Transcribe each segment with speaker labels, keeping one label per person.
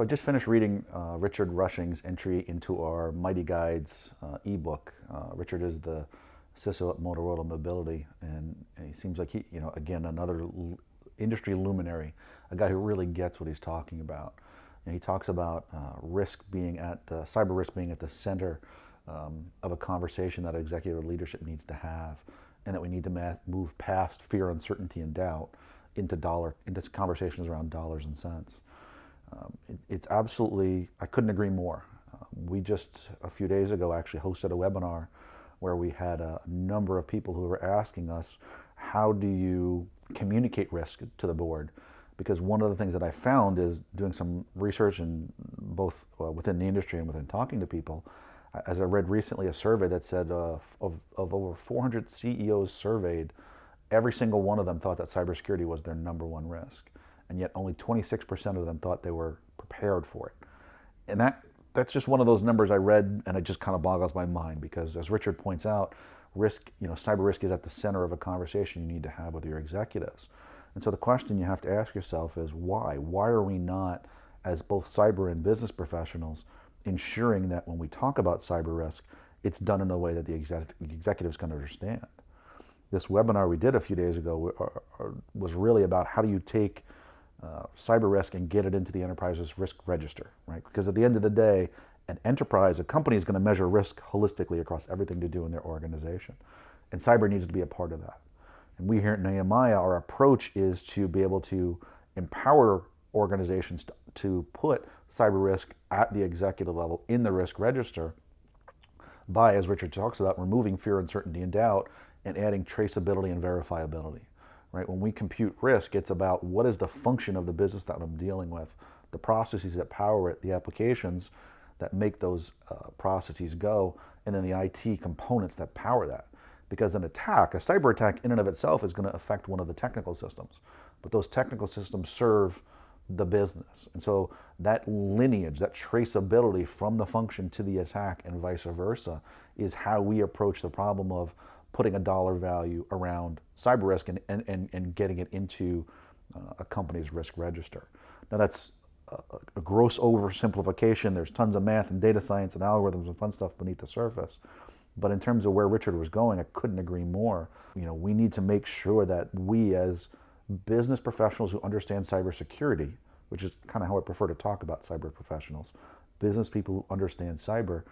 Speaker 1: So I just finished reading Richard Rushing's entry into our Mighty Guides ebook. Richard is the CISO at Motorola Mobility, and he seems like he, again, another industry luminary, a guy who really gets what he's talking about. And he talks about cyber risk being at the center of a conversation that executive leadership needs to have, and that we need to move past fear, uncertainty, and doubt into conversations around dollars and cents. It's absolutely, I couldn't agree more. We just, a few days ago, actually hosted a webinar where we had a number of people who were asking us, how do you communicate risk to the board? Because one of the things that I found is doing some research in both within the industry and within talking to people, as I read recently a survey that said of over 400 CEOs surveyed, every single one of them thought that cybersecurity was their number one risk. And yet only 26% of them thought they were prepared for it. And that's just one of those numbers I read, and it just kind of boggles my mind, because as Richard points out, cyber risk is at the center of a conversation you need to have with your executives. And so the question you have to ask yourself is why? Why are we not, as both cyber and business professionals, ensuring that when we talk about cyber risk, it's done in a way that the executives can understand? This webinar we did a few days ago was really about how do you take cyber risk and get it into the enterprise's risk register, right? Because at the end of the day, an enterprise, a company is going to measure risk holistically across everything to do in their organization. And cyber needs to be a part of that. And we here at Nehemiah, our approach is to be able to empower organizations to put cyber risk at the executive level in the risk register by, as Richard talks about, removing fear, uncertainty, and doubt, and adding traceability and verifiability. Right? When we compute risk, it's about what is the function of the business that I'm dealing with, the processes that power it, the applications that make those processes go, and then the IT components that power that. Because a cyber attack in and of itself is going to affect one of the technical systems, but those technical systems serve the business. And so that lineage, that traceability from the function to the attack and vice versa, is how we approach the problem of putting a dollar value around cyber risk and getting it into a company's risk register. Now that's a gross oversimplification. There's tons of math and data science and algorithms and fun stuff beneath the surface. But in terms of where Richard was going, I couldn't agree more. We need to make sure that we, as business professionals who understand cybersecurity, which is kind of how I prefer to talk about cyber professionals, business people who understand cyber,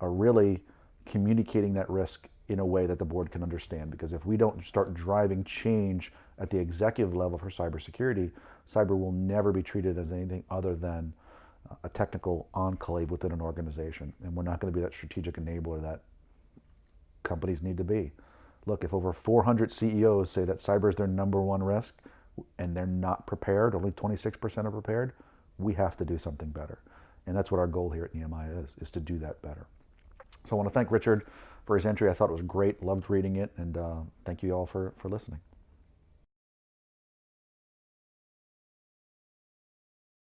Speaker 1: are really communicating that risk in a way that the board can understand. Because if we don't start driving change at the executive level for cybersecurity, cyber will never be treated as anything other than a technical enclave within an organization. And we're not going to be that strategic enabler that companies need to be. Look, if over 400 CEOs say that cyber is their number one risk and they're not prepared, only 26% are prepared, we have to do something better. And that's what our goal here at Nehemiah is to do that better. So I want to thank Richard for his entry. I thought it was great, loved reading it, and thank you all for listening.